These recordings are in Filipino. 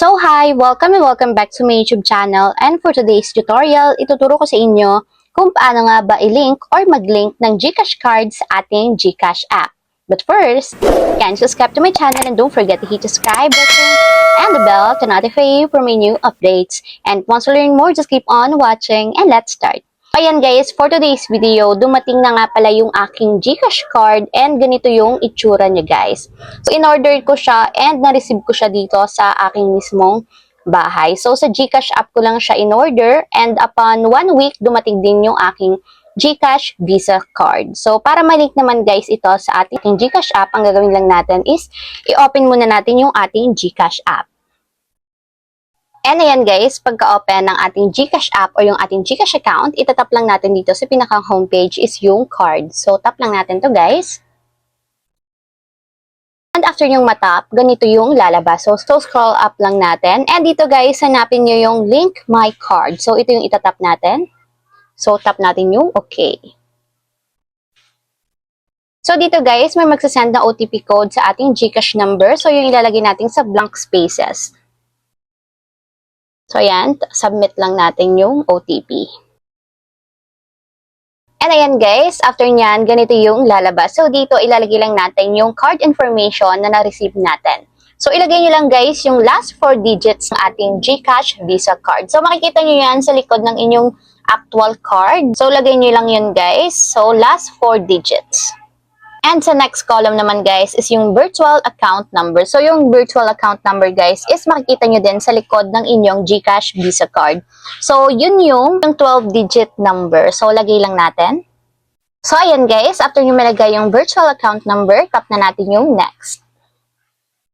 So hi! Welcome and welcome back to my YouTube channel, and for today's tutorial, ituturo ko sa inyo kung paano nga ba i-link or mag-link ng GCash card sa ating GCash app. But first, can you subscribe to my channel and don't forget to hit the subscribe button and the bell to notify you for my new updates. And once you learn more, just keep on watching and let's start. Ayan guys, for today's video, dumating na nga pala yung aking GCash card and ganito yung itsura niya guys. So in-order ko siya and na-receive ko siya dito sa aking mismong bahay. So sa GCash app ko lang siya in-order and upon 1 week, dumating din yung aking GCash Visa card. So para ma-link naman guys ito sa ating GCash app, ang gagawin lang natin is i-open muna natin yung ating GCash app. And ayan guys, pagka-open ng ating GCash app o yung ating GCash account, itatap lang natin dito sa pinakang homepage is yung card. So tap lang natin to guys. And after yung matap, ganito yung lalabas. So scroll up lang natin. And dito guys, hanapin nyo yung link my card. So ito yung itatap natin. So tap natin yung okay. So dito guys, may magsasend na OTP code sa ating GCash number. So yung ilalagay natin sa blank spaces. So ayan, submit lang natin yung OTP. And ayan guys, after nyan, ganito yung lalabas. So dito, ilalagay lang natin yung card information na na-receive natin. So ilagay nyo lang guys yung last 4 digits ng ating GCash Visa card. So makikita nyo yan sa likod ng inyong actual card. So lagay nyo lang yun guys. So last 4 digits. And sa next column naman guys is yung virtual account number. So yung virtual account number guys is makikita nyo din sa likod ng inyong GCash Visa card. So yun yung 12-digit number. So lagay lang natin. So ayan guys, after nyo malagay yung virtual account number, tap na natin yung next.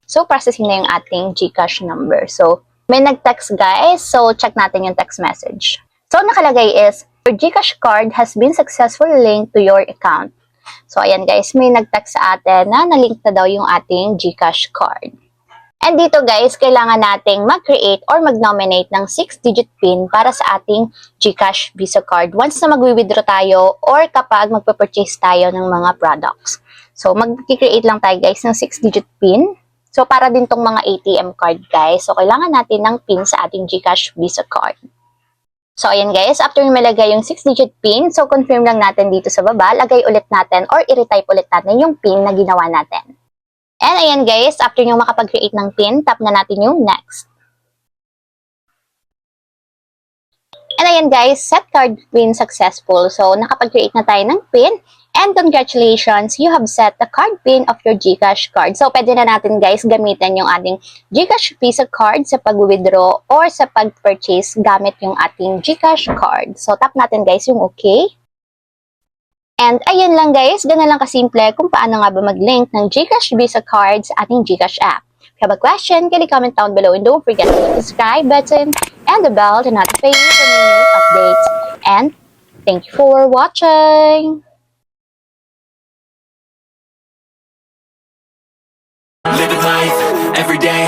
So processing na yung ating GCash number. So may nag-text guys, so check natin yung text message. So nakalagay is, your GCash card has been successfully linked to your account. So, ayan guys, may nag-text sa atin na nalink na daw yung ating GCash card. And dito guys, kailangan nating mag-create or mag-nominate ng 6-digit PIN para sa ating GCash Visa card once na mag-withdraw tayo or kapag magpa-purchase tayo ng mga products. So, mag-create lang tayo guys ng 6-digit PIN. So, para din tong mga ATM card guys. So, kailangan natin ng PIN sa ating GCash Visa card. So, ayan guys, after yung malagay yung 6-digit PIN, so confirm lang natin dito sa baba, lagay ulit natin or i-retype ulit natin yung PIN na ginawa natin. And ayan guys, after yung makapag-create ng PIN, tap na natin yung next. And ayan guys, set card PIN successful. So, nakapag-create na tayo ng PIN. And congratulations, you have set the card PIN of your GCash card. So, pwede na natin guys gamitin yung ating GCash Visa card sa pag-withdraw or sa pag-purchase gamit yung ating GCash card. So, tap natin guys yung okay. And ayan lang guys, ganun lang kasimple kung paano nga ba mag-link ng GCash Visa card sa ating GCash app. If you have a question, can you comment down below and don't forget to hit the subscribe button and the bell to notify you for new updates. And thank you for watching! Living life every day